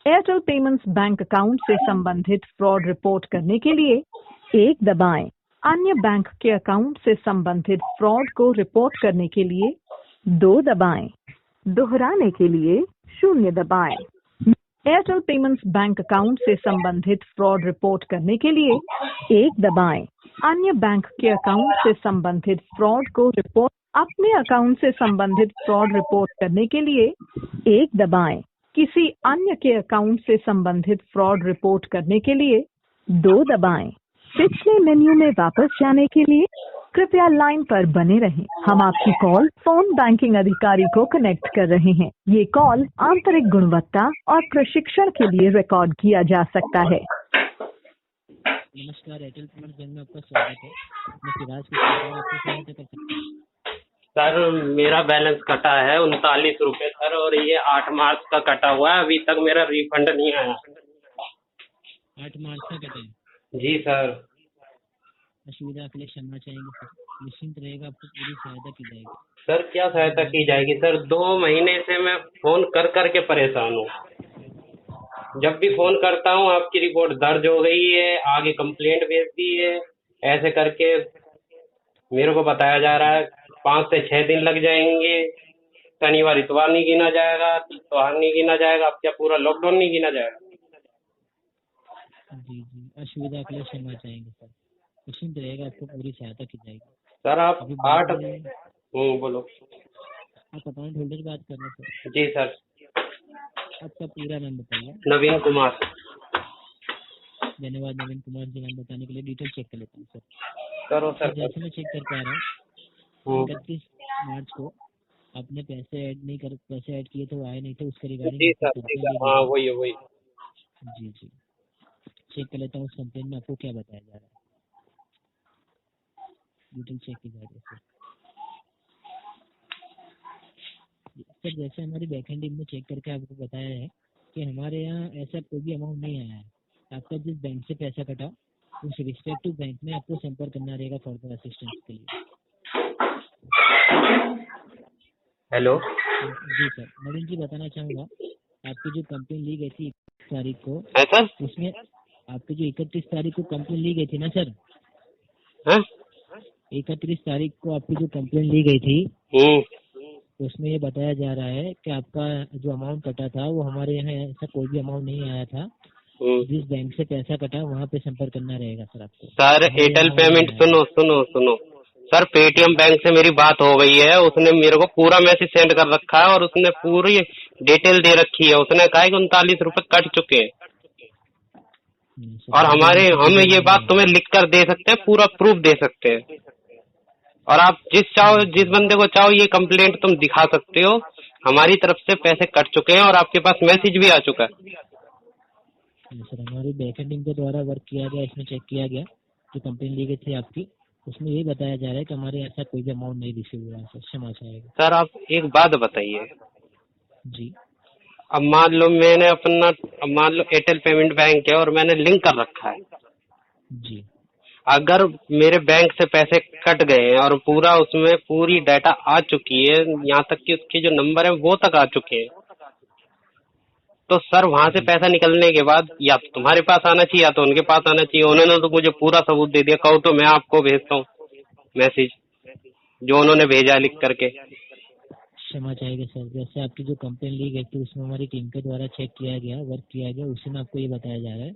Airtel payments bank account से संबंधित fraud report करने के लिए 1 दबाएं। अन्य बैंक के अकाउंट से संबंधित फ्रॉड को रिपोर्ट करने के लिए 2 दबाएं। दोहराने के लिए 0 दबाएं। एयरटेल पेमेंट्स बैंक अकाउंट से संबंधित फ्रॉड रिपोर्ट करने के लिए 1 दबाएं। अन्य बैंक के अकाउंट से संबंधित फ्रॉड को रिपोर्ट अपने अकाउंट से संबंधित फ्रॉड रिपोर्ट करने के लिए 1 दबाएं। किसी अन्य के अकाउंट से संबंधित फ्रॉड रिपोर्ट करने के लिए 2 दबाएं। पिछले मेन्यू में वापस जाने के लिए कृपया लाइन पर बने रहें। हम आपकी कॉल फोन बैंकिंग अधिकारी को कनेक्ट कर रहे हैं। ये कॉल आंतरिक गुणवत्ता और प्रशिक्षण के लिए रिकॉर्ड किया जा सकता है। नमस्कार, एयरटेल पेमेंट्स बैंक में आपका स्वागत है। मैं सिराज की आपको सहायता कर सकता हूँ। सर, मेरा बैलेंस कटा है 39 रुपये सर, और ये 8 मार्च का कटा हुआ है। अभी तक मेरा रिफंड नहीं आया। 8 मार्च का कटा है? जी सर। असुविधा के लिए क्षमा चाहेंगे सर। निश्चिंत रहेगा, आपको पूरी सहायता की जाएगी। सर, क्या सहायता की जाएगी सर? 2 महीने से मैं फोन कर के परेशान हूँ। जब भी फोन करता हूँ आपकी रिपोर्ट दर्ज हो गई है, आगे कंप्लेंट भेज दी है, ऐसे करके मेरे को बताया जा रहा है 5 से 6 दिन लग जाएंगे। शनिवार इतवार नहीं गिना जाएगा, त्योहार नहीं गिना जाएगा, अब क्या पूरा लॉकडाउन नहीं गिना जाएगा? जी, असुविधा के लिए क्षमा चाहेंगे सर। निश्चिंत रहेगा, आपको पूरी सहायता की जाएगी। सर, आप 8 बोलो। आप अकाउंट होल्डर बात कर रहे हैं सर? जी सर। आपका पूरा नाम बताइए। नवीन कुमार। धन्यवाद नवीन कुमार जी, नाम बताने के लिए। डिटेल चेक कर लेता हूँ सर। करो सर। जैसे मैं चेक कर पा रहा हूँ, 31 मार्च को आपने पैसे ऐड किए थे, वो आए नहीं थे, उसके रिगार्डिंग। जी सर। हाँ, वही। जी, चेक कर लेता हूँ उस कंप्लेन में आपको क्या बताया जा रहा है। डिटेल चेक की जाएगी सर। जैसे हमारी बैकएंड टीम ने चेक करके आपको बताया है कि हमारे यहाँ ऐसा कोई भी अमाउंट नहीं आया है। आपका जिस बैंक से पैसा कटा, उस रिस्पेक्टिव बैंक में आपको संपर्क करना रहेगा फर्दर असिस्टेंस के लिए। हेलो। जी सर, नवीन जी बताना चाहूँगा, आपकी जो कंप्लेन ली गई थी 31 तारीख को है सर, उसमें आपकी जो 31 तारीख को कंप्लेन ली गई थी ना सर? 31 तारीख को आपकी जो कंप्लेन ली गई थी, उसमें ये बताया जा रहा है कि आपका जो अमाउंट कटा था वो हमारे यहाँ ऐसा कोई भी अमाउंट नहीं आया था। जिस बैंक से पैसा कटा वहाँ पे संपर्क करना रहेगा सर आपको। सर, एयरटेल पेमेंट सुनो सर, पेटीएम बैंक से मेरी बात हो गई है। उसने मेरे को पूरा मैसेज सेंड कर रखा है और उसने पूरी डिटेल दे रखी है। उसने कहा है कि 39 रुपए कट चुके हैं और हम ये बात तुम्हें लिख कर दे सकते हैं, पूरा प्रूफ दे सकते हैं। और आप जिस बंदे को चाहो ये कंप्लेंट तुम दिखा सकते हो। हमारी तरफ से पैसे कट चुके हैं और आपके पास मैसेज भी आ चुका है। सर, हमारी बैकएंड टीम के द्वारा वर्क किया गया, इसमें चेक किया गया, जो कंप्लेन ली गई थी आपकी, उसमें यही बताया जा रहा है कि हमारे ऐसा कोई भी अमाउंट नहीं रिसीव हुआ है सर। क्षमा चाहेगा सर। आप एक बात बताइए। जी। अब मान लो एयरटेल पेमेंट बैंक है और मैंने लिंक कर रखा है जी। अगर मेरे बैंक से पैसे कट गए हैं और पूरा उसमें पूरी डाटा आ चुकी है, यहाँ तक कि उसके जो नंबर है वो तक आ चुके हैं, तो सर वहाँ से पैसा निकलने के बाद या तो तुम्हारे पास आना चाहिए या तो उनके पास आना चाहिए। उन्होंने तो मुझे पूरा सबूत दे दिया। कहो तो मैं आपको भेजता हूँ मैसेज जो उन्होंने भेजा लिख करके। क्षमा चाहेगा सर, जैसे आपकी जो कंप्लेन ली गई थी उसमें हमारी टीम के द्वारा चेक किया गया, वर्क किया गया, उसी में आपको ये बताया जा रहा है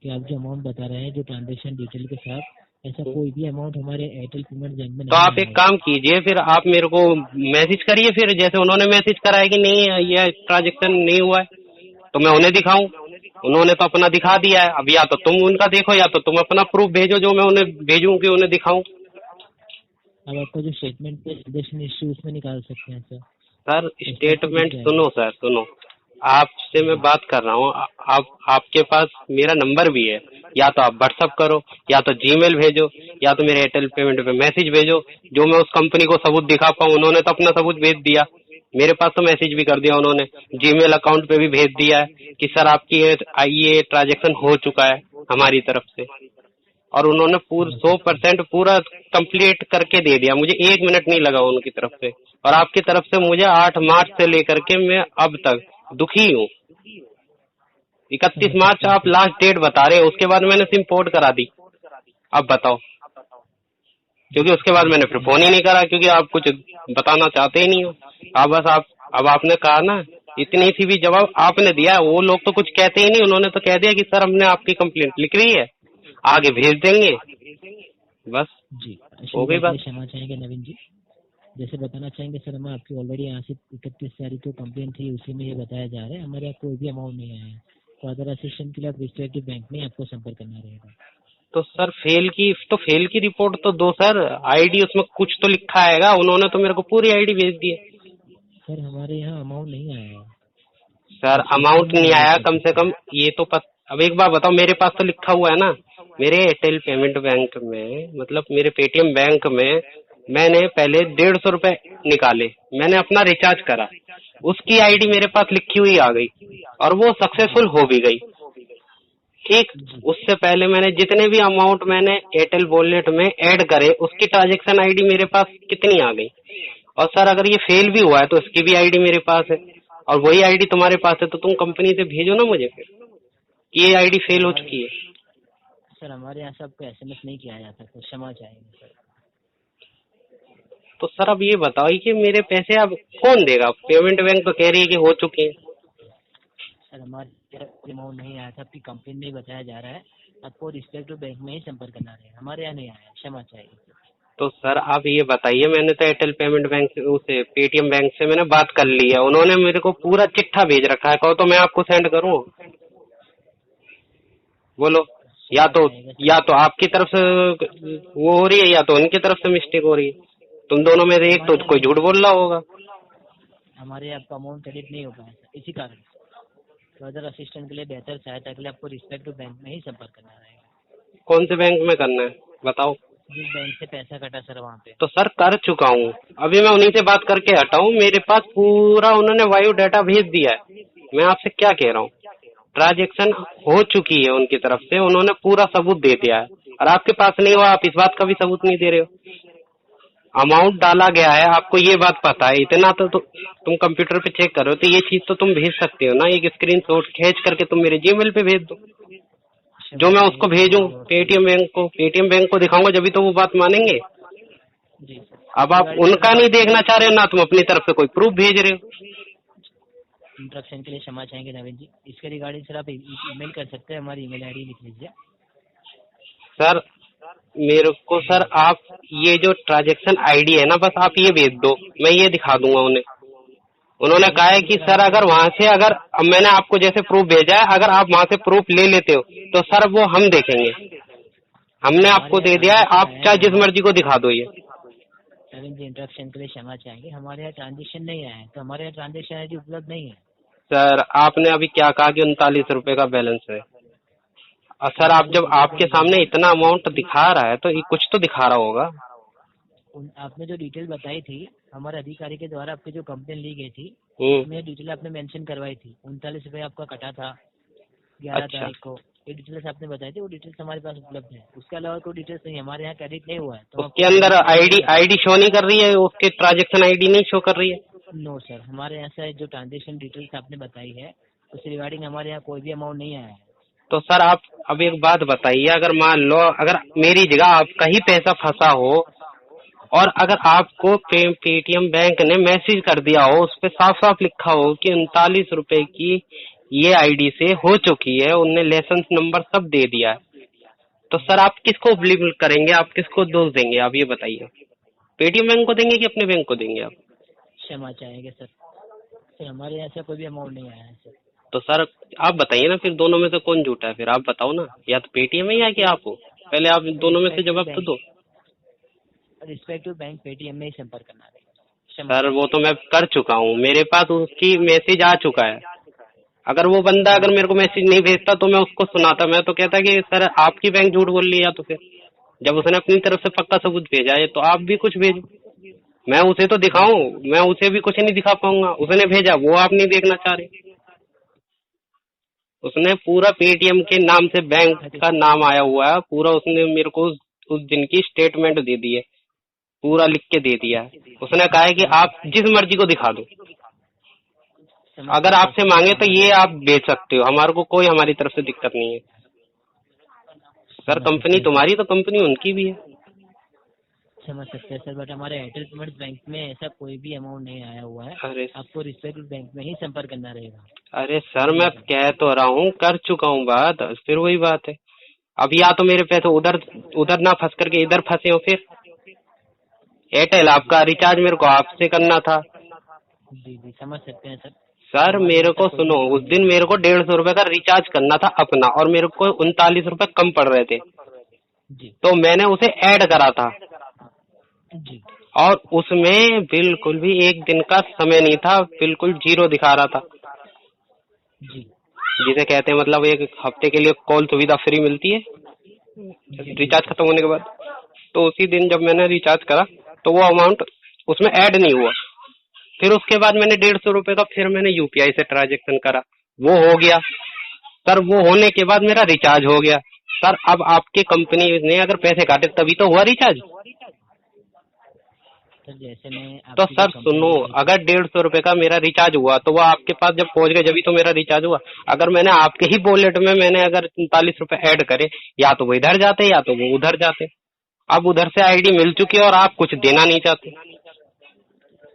कि आप जो अमाउंट बता रहे हैं जो ट्रांजेक्शन डिटेल के साथ, ऐसा कोई भी अमाउंट हमारे एयरटेल पेमेंट बैंक में तो आप एक काम कीजिए, फिर आप मेरे को मैसेज करिए, फिर जैसे उन्होंने मैसेज करा है कि नहीं ये ट्रांजेक्शन नहीं हुआ है तो मैं उन्हें दिखाऊं। उन्होंने तो अपना दिखा दिया है। अब या तो तुम उनका देखो या तो तुम अपना प्रूफ भेजो जो मैं उन्हें भेजूं कि उन्हें दिखाऊं। अब आपका जो स्टेटमेंट है ट्रांजेक्शन हिस्ट्री उसमें निकाल सकते हैं सर। सर, स्टेटमेंट सुनो, आपसे मैं बात कर रहा हूँ। आपके पास मेरा नंबर भी है, या तो आप व्हाट्सअप करो या तो जीमेल भेजो या तो मेरे एयरटेल पेमेंट पे मैसेज भेजो जो मैं उस कंपनी को सबूत दिखा पाऊँ। उन्होंने तो अपना सबूत भेज दिया, मेरे पास तो मैसेज भी कर दिया उन्होंने, जीमेल अकाउंट पे भी भेज दिया है कि सर आपकी ये ट्रांजेक्शन हो चुका है हमारी तरफ से। और उन्होंने 100% पूरा कंप्लीट करके दे दिया। मुझे 1 मिनट नहीं लगा उनकी तरफ से, और आपकी तरफ से मुझे 8 मार्च से लेकर के मैं अब तक दुखी हूँ। 31 मार्च आप लास्ट डेट बता रहे हो, उसके बाद मैंने सिम पोर्ट करा दी। अब बताओ, क्योंकि उसके बाद मैंने फिर फोन ही नहीं करा, क्योंकि आप कुछ बताना चाहते ही नहीं हो। आप बस अब आपने कहा ना, इतनी सी भी जवाब आपने दिया, वो लोग तो कुछ कहते ही नहीं, उन्होंने तो कह दिया कि सर हमने आपकी कंप्लेंट लिख रही है, आगे भेज देंगे, बस जी हो गई बात। क्षमा चाहेंगे नवीन जी। जैसे बताना चाहेंगे सर, हमें आपकी ऑलरेडी यहाँ से 31 तारीख को कंप्लेंट थी, उसी में ये बताया जा रहा है हमारे यहाँ कोई भी अमाउंट नहीं आया है। फर्दर असिस्टेंट के लिए आप रिस्पेक्टिव बैंक में आपको संपर्क करना रहेगा। तो सर फेल की रिपोर्ट तो दो सर, आईडी उसमें कुछ तो लिखा आएगा, उन्होंने तो मेरे को पूरी आईडी भेज दी है। सर हमारे यहाँ अमाउंट नहीं आया है। सर अमाउंट नहीं आया, कम से कम ये तो अब एक बार बताओ, मेरे पास तो लिखा हुआ है ना, मेरे एयरटेल पेमेंट बैंक में, मतलब मेरे पेटीएम बैंक में मैंने पहले 150 रुपए निकाले, मैंने अपना रिचार्ज करा, उसकी आईडी मेरे पास लिखी हुई आ गई और वो सक्सेसफुल हो भी गई। ठीक, उससे पहले मैंने जितने भी अमाउंट मैंने एयरटेल वॉलेट में ऐड करे, उसकी ट्रांजेक्शन आईडी मेरे पास कितनी आ गई। और सर अगर ये फेल भी हुआ है तो इसकी भी आईडी मेरे पास है, और वही आईडी तुम्हारे पास है, तो तुम कंपनी से भेजो ना मुझे फिर कि ये आईडी फेल हो चुकी है। सर हमारे यहाँ से आपको SMS नहीं किया जाता, तो क्षमा चाहेंगे सर। तो सर अब ये बताओ कि मेरे पैसे अब कौन देगा? पेमेंट बैंक तो कह रही है कि हो चुके हैं। सर हमारे अमाउंट नहीं आया था, आपकी कंप्लेंट में बताया जा रहा है, आपको रिस्पेक्टिव बैंक में ही संपर्क करना रहेगा, हमारे यहाँ नहीं आया, क्षमा चाहिए। तो सर आप ये बताइए, मैंने तो एयरटेल पेमेंट बैंक से, उसे पेटीएम बैंक से मैंने बात कर ली है, उन्होंने मेरे को पूरा चिट्ठा भेज रखा है, कहो तो मैं आपको सेंड करूँ? बोलो, या तो आपकी तरफ से वो हो रही है, या तो उनकी तरफ से मिस्टेक हो रही है। तुम दोनों में से एक तो कोई झूठ बोल रहा होगा। हमारे आपका अमाउंट क्रेडिट नहीं हो पाया सर, इसी कारण फर्दर असिस्टेंट के लिए बेहतर सहायता के लिए आपको रिस्पेक्टिव बैंक में ही संपर्क करना रहेगा। कौन से बैंक में करना है बताओ? जिस बैंक से पैसा कटा सर वहाँ पे। तो सर कर चुका हूँ, अभी मैं उन्हीं से बात करके हटा हूँ, मेरे पास पूरा उन्होंने बायो डाटा भेज दिया है। मैं आपसे क्या कह रहा हूँ, ट्रांजेक्शन हो चुकी है उनकी तरफ से, उन्होंने पूरा सबूत दे दिया है, और आपके पास नहीं हुआ, आप इस बात का भी सबूत नहीं दे रहे हो। अमाउंट डाला गया है, आपको ये बात पता है, इतना तो तुम कंप्यूटर पे चेक करो, तो ये चीज तो तुम भेज सकते हो ना, एक स्क्रीनशॉट खींच करके तुम मेरे जीमेल पे भेज दो, जो मैं उसको भेजूं पेटीएम बैंक को दिखाऊंगा, जब तो वो बात मानेंगे। अब आप उनका नहीं देखना चाह रहे हो ना, तुम अपनी तरफ से कोई प्रूफ भेज रहे हो। इंटरप्शन के लिए क्षमा चाहेंगे नवीन जी। इसके रिगार्डिंग सर आप ईमेल कर सकते हैं, हमारी ईमेल आईडी लिख लीजिए। सर मेरे को सर आप ये जो ट्रांजेक्शन आईडी है ना, बस आप ये भेज दो, मैं ये दिखा दूंगा उन्हें। उन्होंने कहा है कि सर अगर वहाँ से अब मैंने आपको जैसे प्रूफ भेजा है, अगर आप वहाँ से प्रूफ ले लेते हो तो सर वो हम देखेंगे, हमने आपको दे दिया है, आप चाहे जिस मर्जी को दिखा दो। ये नवीन जी इंटरप्शन के लिए क्षमा चाहेंगे, हमारे यहाँ ट्रांजेक्शन नहीं आया है, तो हमारे यहाँ ट्रांजेक्शन आईडी उपलब्ध नहीं है। सर आपने अभी क्या कहा कि 39 रुपए का बैलेंस है, और सर आप जब आपके सामने इतना अमाउंट दिखा रहा है तो ये कुछ तो दिखा रहा होगा। आपने जो डिटेल बताई थी हमारे अधिकारी के द्वारा, आपकी जो कंप्लेन ली गई थी उसमें डिटेल आपने मेंशन करवाई थी, 39 रुपए आपका कटा था 11 तारीख को, ये डिटेल्स आपने बताई थी, वो डिटेल्स हमारे पास उपलब्ध है। उसके अलावा कोई डिटेल्स नहीं, हमारे यहाँ क्रेडिट नहीं हुआ है। तो उसके अंदर आईडी शो नहीं कर रही है, उसके ट्रांजेक्शन आईडी नहीं शो कर रही है? नो सर, हमारे यहाँ से जो ट्रांजेक्शन डिटेल्स आपने बताई है उस रिगार्डिंग हमारे यहाँ कोई भी अमाउंट नहीं आया है। तो सर आप अब एक बात बताइए, अगर मान लो अगर मेरी जगह आपका ही पैसा फंसा हो, और अगर आपको पेटीएम बैंक ने मैसेज कर दिया हो, उस पर साफ साफ लिखा हो कि 39 रुपए की ये आईडी से हो चुकी है, उनने लाइसेंस नंबर सब दे दिया है, तो सर आप किसको बिलीव करेंगे, आप किसको दोष देंगे, आप ये बताइए? पेटीएम बैंक को देंगे कि अपने बैंक को देंगे आप? क्षमा चाहेंगे सर, हमारे यहाँ से कोई भी अमाउंट नहीं आया है सर। तो सर आप बताइए ना, फिर दोनों में से कौन झूठा है? फिर आप बताओ ना, या तो पेटीएम है या कि आप हो, पहले आप दोनों में से जवाब तो दो। रिस्पेक्टिव बैंक पेटीएम में ही संपर्क करना है सर। वो तो मैं कर चुका हूँ, मेरे पास उसकी मैसेज आ चुका है। अगर वो बंदा अगर मेरे को मैसेज नहीं भेजता तो मैं उसको सुनाता, मैं तो कहता कि सर आपकी बैंक झूठ बोल रही है, या तो फिर जब उसने अपनी तरफ से पक्का सबूत भेजा है तो आप भी कुछ भेजो, मैं उसे तो दिखाऊं, मैं उसे भी कुछ नहीं दिखा पाऊंगा। उसने भेजा वो आप नहीं देखना चाह रहे, उसने पूरा पेटीएम के नाम से बैंक का नाम आया हुआ है, पूरा उसने मेरे को उस दिन की स्टेटमेंट दे दी है, पूरा लिख के दे दिया है। उसने कहा है कि आप जिस मर्जी को दिखा दो। अगर आपसे मांगे तो ये आप बेच सकते हो, हमारे को कोई हमारी तरफ से दिक्कत नहीं है सर। कंपनी तुम्हारी तो कंपनी उनकी भी है। समझ सकते हैं सर, बट हमारे एयरटेल पेमेंट्स बैंक में ऐसा कोई भी अमाउंट नहीं आया हुआ है। अरे आपको रिस्पेक्टिव बैंक में ही संपर्क करना रहेगा। अरे सर, मैं कह तो रहा हूँ, कर चुका हूँ बात, फिर वही बात है। अब या तो मेरे पैसे उधर उधर ना फंस करके इधर फंसे हो। फिर एयरटेल आपका रिचार्ज मेरे को आपसे करना था। जी जी समझ सकते हैं सर। सर मेरे को सुनो, उस दिन मेरे को 150 रुपए का रिचार्ज करना था अपना, और मेरे को 39 रुपए कम पड़ रहे थे, जी तो मैंने उसे ऐड करा था। जी और उसमें बिल्कुल भी एक दिन का समय नहीं था, बिल्कुल जीरो दिखा रहा था। जी जिसे कहते हैं मतलब एक हफ्ते के लिए कॉल सुविधा फ्री मिलती है रिचार्ज खत्म होने के बाद। तो उसी दिन जब मैंने रिचार्ज करा तो वो अमाउंट उसमें ऐड नहीं हुआ। फिर उसके बाद मैंने 150 रुपए का फिर मैंने यूपीआई से ट्रांजेक्शन करा, वो हो गया सर। वो होने के बाद मेरा रिचार्ज हो गया सर। अब आपके कंपनी ने अगर पैसे काटे तभी तो हुआ रिचार्ज। सर जैसे मैं तो सर सुनो, अगर 150 रुपए का मेरा रिचार्ज हुआ तो वो आपके पास जब पहुंच गए जब तो मेरा रिचार्ज हुआ। अगर मैंने आपके ही वॉलेट में मैंने अगर 39 रुपए ऐड करे, या तो वो इधर जाते या तो वो उधर जाते। अब उधर से आईडी मिल चुकी है और आप कुछ देना नहीं चाहते।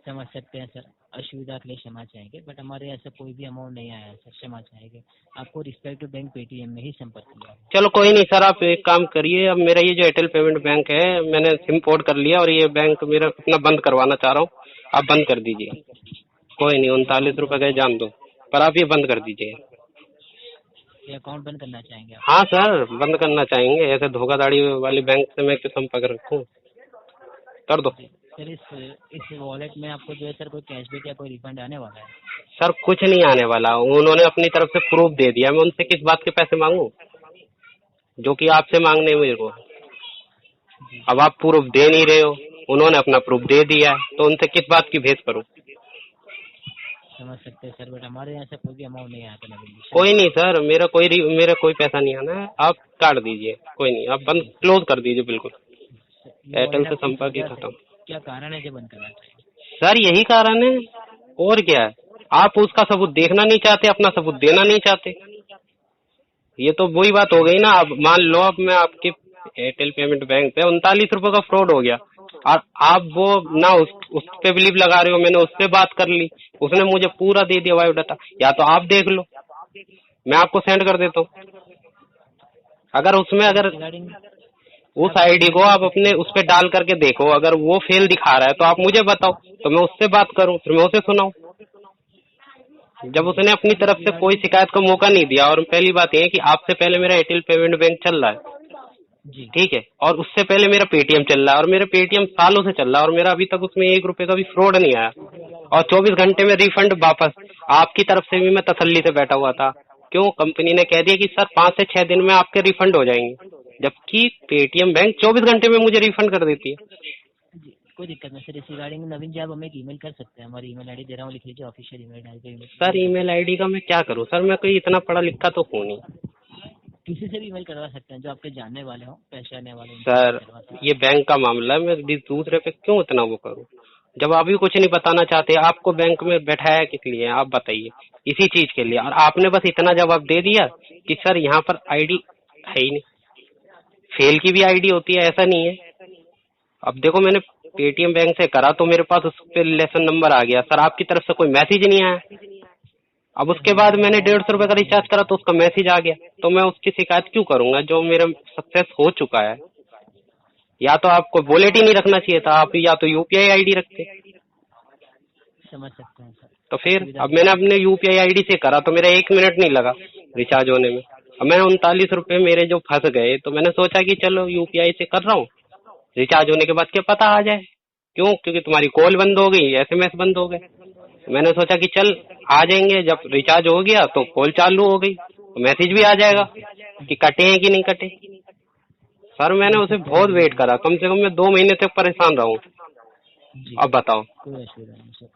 समझ सकते हैं सर, असुविधा के लिए क्षमा चाहेंगे, बट हमारे यहाँ ऐसा कोई भी अमाउंट नहीं आया सर, क्षमा चाहेंगे। आपको रिस्पेक्टिव बैंक पेटीएम में ही संपर्क किया। चलो कोई नहीं सर, आप एक काम करिए, अब मेरा ये जो एयरटेल पेमेंट बैंक है मैंने सिम पोर्ट कर लिया और ये बैंक मेरा अपना बंद करवाना चाह रहा हूँ, आप बंद कर दीजिए। कोई नहीं, 39 रुपए का जान दो, पर आप ये बंद कर दीजिए। ये अकाउंट बंद करना चाहेंगे आप? हाँ सर, बंद करना चाहेंगे। ऐसे धोखाधड़ी वाली बैंक से मैं क्यों संपर्क रखूँ, कर दो। सर इस वॉलेट में आपको जो है सर कोई कैशबैक या कोई रिफंड आने वाला है? सर कुछ नहीं आने वाला, उन्होंने अपनी तरफ से प्रूफ दे दिया। मैं उनसे किस बात के पैसे मांगू जो कि आपसे मांगने मेरे को। अब आप प्रूफ दे नहीं रहे हो, उन्होंने अपना प्रूफ दे दिया है, तो उनसे किस बात की भेद करूं। समझ सकते हैं सर, बट हमारे यहाँ से कोई भी अमाउंट नहीं आता नवीन जी। कोई नहीं सर, मेरा कोई पैसा नहीं आना है, आप काट दीजिए। कोई नहीं, आप बंद क्लोज कर दीजिए बिल्कुल। एयरटेल से संपर्क ही खत्म। क्या कारण है जो बंद करना चाहिए? सर यही कारण है, और क्या है। आप उसका सबूत देखना नहीं चाहते, अपना सबूत देना नहीं चाहते। ये तो वही बात हो गई ना। अब मान लो, अब मैं आपके एयरटेल पेमेंट बैंक पे 39 रुपए का फ्रॉड हो गया, और आप वो ना उस पे बिलीव लगा रहे हो। मैंने उससे बात कर ली, उसने मुझे पूरा दे दिया बायोडाटा। या तो आप देख लो, मैं आपको सेंड कर देता हूँ। अगर उस आईडी को आप अपने उस पे डाल करके देखो, अगर वो फेल दिखा रहा है तो आप मुझे बताओ, तो मैं उससे बात करूं, फिर मैं उसे सुनाऊं। जब उसने अपनी तरफ से कोई शिकायत का मौका नहीं दिया। और पहली बात यह है कि आपसे पहले मेरा एयरटेल पेमेंट बैंक चल रहा है, ठीक है, और उससे पहले मेरा पेटीएम चल रहा है, और मेरा पेटीएम सालों से चल रहा है, और मेरा अभी तक उसमें 1 रुपए का भी फ्रॉड नहीं आया। और 24 घंटे में रिफंड वापस। आपकी तरफ से भी मैं तसल्ली से बैठा हुआ था। क्यों, कंपनी ने कह दिया कि सर 5 से 6 दिन में आपके रिफंड हो जाएंगे, जबकि पेटीएम बैंक 24 घंटे में मुझे रिफंड कर देती है। कोई दिक्कत नहीं सर, इस रिगार्डिंग नवीन जी आप हमें एक ईमेल कर सकते हैं। हमारी ईमेल आईडी दे रहा हूँ, लिख लीजिए, official email ID. Sir email ID का मैं क्या करूँ सर, मैं कोई इतना पढ़ा लिखा तो हूँ नहीं। किसी से भी ईमेल करवा सकते हैं जो आपके जानने वाले हो, पहचानने वाले। सर ये बैंक का मामला है, मैं दूसरे पे क्यों इतना वो करूँ। जब आप भी कुछ नहीं बताना चाहते, आपको बैंक में बैठाया किस लिए, आप बताइए। इसी चीज के लिए, और आपने बस इतना जवाब दे दिया कि सर यहाँ पर आईडी है ही नहीं। फेल की भी आईडी होती है, ऐसा नहीं है। अब देखो, मैंने पेटीएम बैंक से करा तो मेरे पास उस पर लेसन नंबर आ गया सर, आपकी तरफ से कोई मैसेज नहीं आया। अब उसके बाद मैंने 150 रुपए का रिचार्ज करा तो उसका मैसेज आ गया, तो मैं उसकी शिकायत क्यों करूंगा जो मेरा सक्सेस हो चुका है। या तो आपको वॉलेट ही नहीं रखना चाहिए था, आप या तो यूपीआई आईडी रखते। समझ सकते हैं सर। तो फिर अब मैंने अपने यूपीआई आईडी से करा तो मेरा 1 मिनट नहीं लगा रिचार्ज होने में। अब मैंने 39 रुपए मेरे जो फंस गए, तो मैंने सोचा कि चलो यूपीआई से कर रहा हूँ, रिचार्ज होने के बाद क्या पता आ जाए। क्यों, क्योंकि तुम्हारी कॉल बंद हो गई, एसएमएस बंद हो गए। मैंने सोचा कि चल आ जाएंगे, जब रिचार्ज हो गया तो कॉल चालू हो गई, तो मैसेज भी आ जाएगा कि कटे हैं कि नहीं कटे। सर मैंने उसे बहुत वेट करा, कम से कम मैं 2 महीने तक परेशान रहा हूँ। अब बताओ,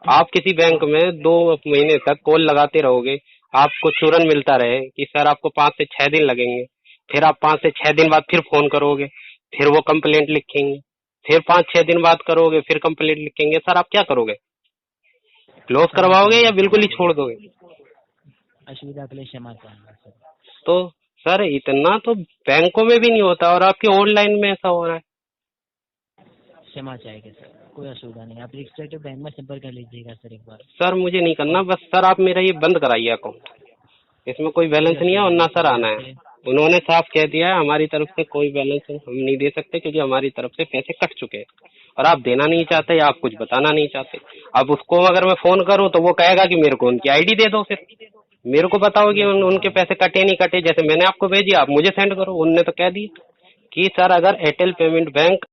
आप किसी बैंक में 2 महीने तक कॉल लगाते रहोगे, आपको चूरन मिलता रहे कि सर आपको 5 से 6 दिन लगेंगे, फिर आप 5 से 6 दिन बाद फिर फोन करोगे, फिर वो कंप्लेंट लिखेंगे, फिर 5-6 दिन बाद करोगे, फिर कंप्लेंट लिखेंगे। सर आप क्या करोगे। क्लोज करवाओगे या बिल्कुल ही छोड़ दोगे? असुविधा के लिए क्षमा चाहूंगा सर। तो सर इतना तो बैंकों में भी नहीं होता और आपके ऑनलाइन में ऐसा हो रहा है। क्षमा चाहेंगे सर, कोई असुविधा नहीं, आप रिस्पेक्टिव बैंक में संपर्क कर लीजिएगा सर एक बार। सर मुझे नहीं करना, बस सर आप मेरा ये बंद कराइए अकाउंट, इसमें कोई बैलेंस नहीं है और ना सर आना है। उन्होंने साफ कह दिया है हमारी तरफ से कोई बैलेंस हम नहीं दे सकते क्योंकि हमारी तरफ से पैसे कट चुके हैं और आप देना नहीं चाहते या आप कुछ बताना नहीं चाहते। अब उसको अगर मैं फोन करूं तो वो कहेगा कि मेरे को उनकी आईडी दे दो, फिर मेरे को बताओ कि उनके पैसे कटे नहीं कटे, जैसे मैंने आपको भेजी आप मुझे सेंड करो। उनने तो कह दिया कि सर अगर एयरटेल पेमेंट बैंक